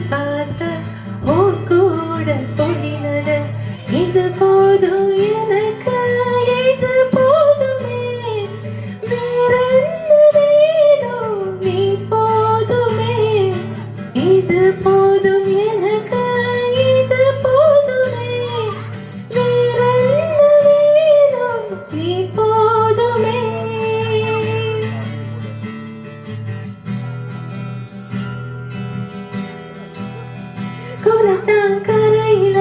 பார்த்த ஓர் கூட சொல்லினது இது போதும் எனக்கு இது போதுமே வேறென்ன வேணும் நீ போதுமே இது போதும் எனக்கு இது போதுமே வேறென்ன வேணும் நீ போதுமே குளத்தாங்கரையில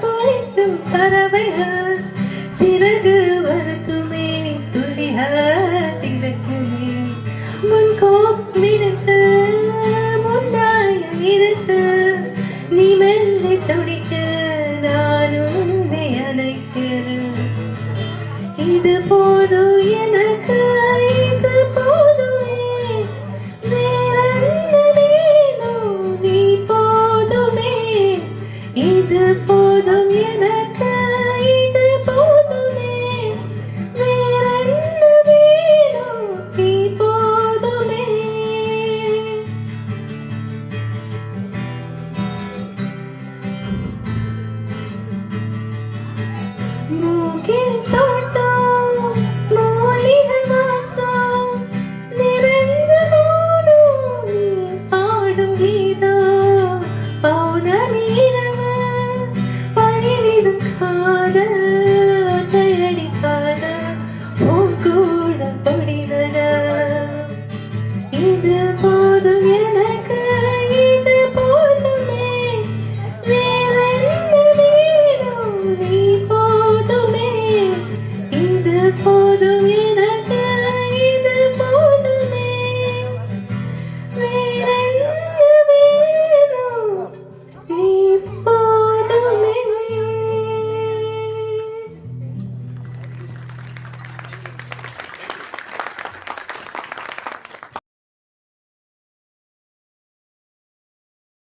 குளிக்கும் பறவைகள் சிறகு வருத்துமே துளிகளுக்குமே முன் கோப்பிடுத்து முன்னாய் இருக்கு நீ மெல்ல துடிக்க நானும் உன்னை அணைக்கிறேன் இது போதும் எனக்கு இது போதுமே வேறென்ன வேணும் நீ போதுமே இது போதும் எனக்கு